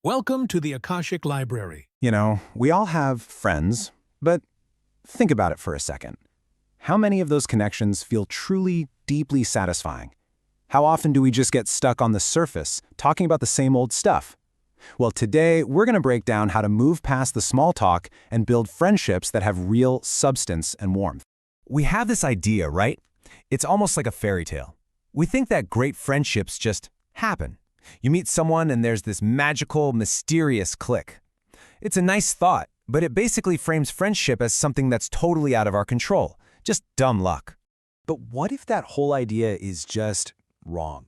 Welcome to the Akashic Library. We all have friends, but think about it for a second. How many of those connections feel truly, deeply satisfying? How often do we just get stuck on the surface, talking about the same old stuff? Well, today, we're going to break down how to move past the small talk and build friendships that have real substance and warmth. We have this idea, right? It's almost like a fairy tale. We think that great friendships just happen. You meet someone and there's this magical, mysterious click. It's a nice thought, but it basically frames friendship as something that's totally out of our control. Just dumb luck. But what if that whole idea is just wrong?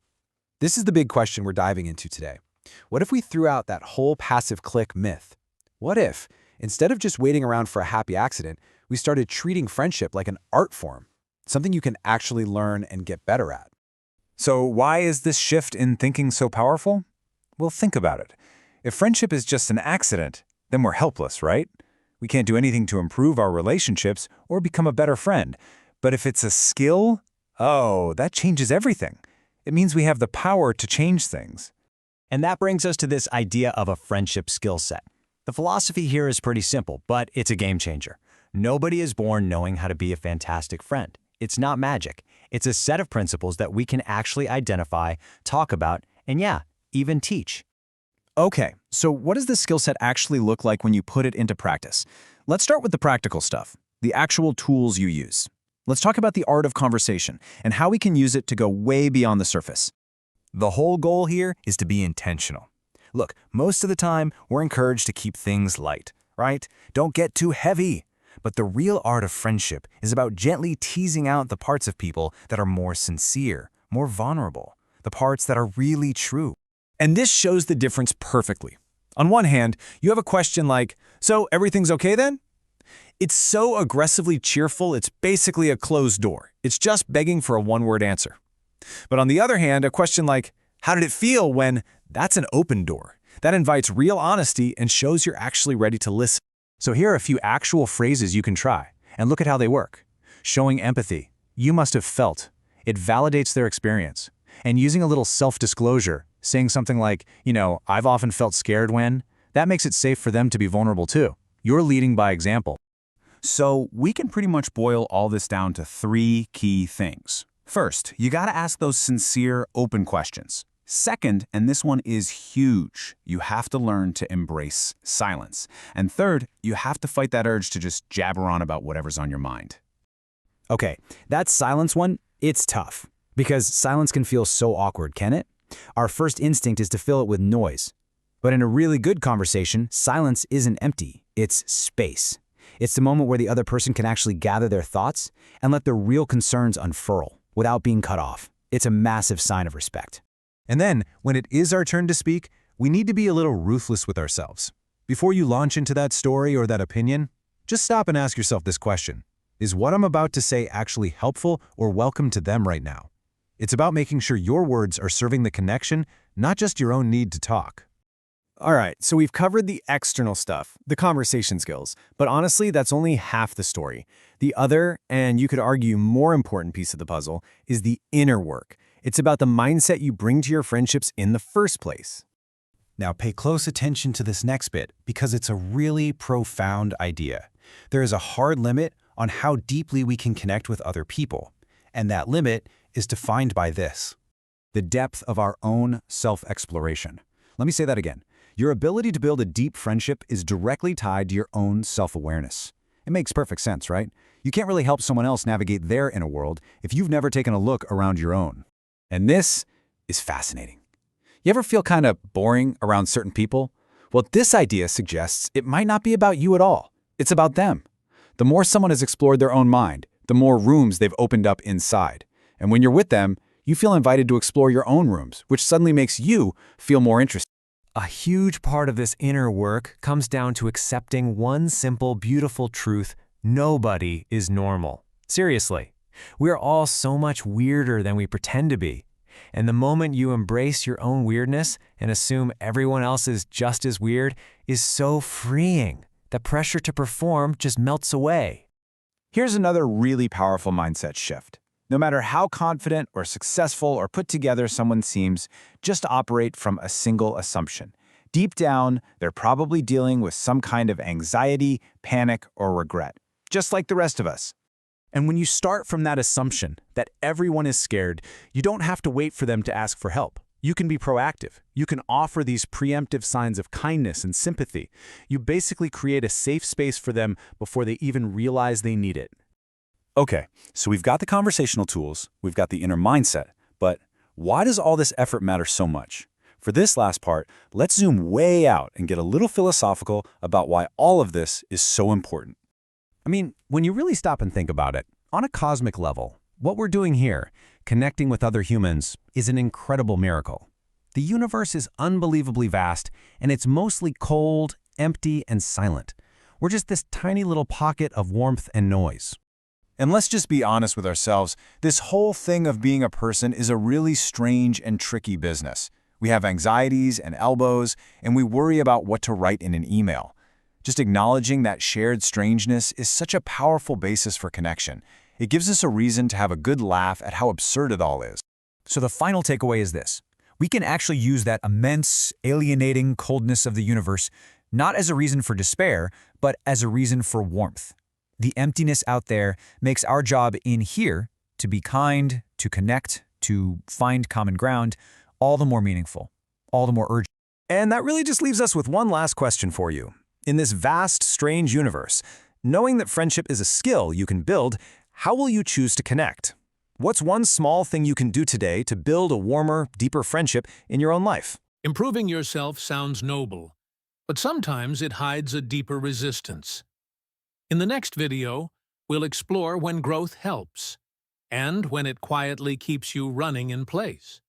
This is the big question we're diving into today. What if we threw out that whole passive click myth? What if, instead of just waiting around for a happy accident, we started treating friendship like an art form, something you can actually learn and get better at? So why is this shift in thinking so powerful? Well, think about it. If friendship is just an accident, then we're helpless, right? We can't do anything to improve our relationships or become a better friend. But if it's a skill, that changes everything. It means we have the power to change things. And that brings us to this idea of a friendship skill set. The philosophy here is pretty simple, but it's a game changer. Nobody is born knowing how to be a fantastic friend. It's not magic. It's a set of principles that we can actually identify, talk about, and even teach. Okay, so what does this skill set actually look like when you put it into practice? Let's start with the practical stuff, the actual tools you use. Let's talk about the art of conversation and how we can use it to go way beyond the surface. The whole goal here is to be intentional. Look, most of the time, we're encouraged to keep things light, right? Don't get too heavy. But the real art of friendship is about gently teasing out the parts of people that are more sincere, more vulnerable, the parts that are really true. And this shows the difference perfectly. On one hand, you have a question like, "So everything's okay then?" It's so aggressively cheerful, it's basically a closed door. It's just begging for a one-word answer. But on the other hand, a question like, "How did it feel?" that's an open door. That invites real honesty and shows you're actually ready to listen. So here are a few actual phrases you can try, and look at how they work. Showing empathy. You must have felt. It validates their experience. And using a little self-disclosure, saying something like, "I've often felt scared when," that makes it safe for them to be vulnerable too. You're leading by example. So we can pretty much boil all this down to 3 key things. First, you gotta ask those sincere, open questions. Second, and this one is huge, you have to learn to embrace silence. And third, you have to fight that urge to just jabber on about whatever's on your mind. Okay, that silence one, it's tough. Because silence can feel so awkward, can it? Our first instinct is to fill it with noise. But in a really good conversation, silence isn't empty, it's space. It's the moment where the other person can actually gather their thoughts and let their real concerns unfurl without being cut off. It's a massive sign of respect. And then, when it is our turn to speak, we need to be a little ruthless with ourselves. Before you launch into that story or that opinion, just stop and ask yourself this question. Is what I'm about to say actually helpful or welcome to them right now? It's about making sure your words are serving the connection, not just your own need to talk. All right, so we've covered the external stuff, the conversation skills, but honestly, that's only half the story. The other, and you could argue more important piece of the puzzle, is the inner work. It's about the mindset you bring to your friendships in the first place. Now pay close attention to this next bit because it's a really profound idea. There is a hard limit on how deeply we can connect with other people, and that limit is defined by this: the depth of our own self-exploration. Let me say that again. Your ability to build a deep friendship is directly tied to your own self-awareness. It makes perfect sense, right? You can't really help someone else navigate their inner world if you've never taken a look around your own. And this is fascinating. You ever feel kind of boring around certain people? Well, this idea suggests it might not be about you at all. It's about them. The more someone has explored their own mind, the more rooms they've opened up inside. And when you're with them, you feel invited to explore your own rooms, which suddenly makes you feel more interested. A huge part of this inner work comes down to accepting one simple, beautiful truth: nobody is normal. Seriously. We're all so much weirder than we pretend to be. And the moment you embrace your own weirdness and assume everyone else is just as weird is so freeing. The pressure to perform just melts away. Here's another really powerful mindset shift. No matter how confident or successful or put together someone seems, just operate from a single assumption. Deep down, they're probably dealing with some kind of anxiety, panic, or regret, just like the rest of us. And when you start from that assumption that everyone is scared, you don't have to wait for them to ask for help. You can be proactive. You can offer these preemptive signs of kindness and sympathy. You basically create a safe space for them before they even realize they need it. Okay, so we've got the conversational tools, we've got the inner mindset, but why does all this effort matter so much? For this last part, let's zoom way out and get a little philosophical about why all of this is so important. I mean, when you really stop and think about it, on a cosmic level, what we're doing here, connecting with other humans, is an incredible miracle. The universe is unbelievably vast, and it's mostly cold, empty, and silent. We're just this tiny little pocket of warmth and noise. And let's just be honest with ourselves, this whole thing of being a person is a really strange and tricky business. We have anxieties and elbows, and we worry about what to write in an email. Just acknowledging that shared strangeness is such a powerful basis for connection. It gives us a reason to have a good laugh at how absurd it all is. So the final takeaway is this. We can actually use that immense, alienating coldness of the universe not as a reason for despair, but as a reason for warmth. The emptiness out there makes our job in here to be kind, to connect, to find common ground, all the more meaningful, all the more urgent. And that really just leaves us with one last question for you. In this vast, strange universe, knowing that friendship is a skill you can build, how will you choose to connect? What's one small thing you can do today to build a warmer, deeper friendship in your own life? Improving yourself sounds noble, but sometimes it hides a deeper resistance. In the next video, we'll explore when growth helps and when it quietly keeps you running in place.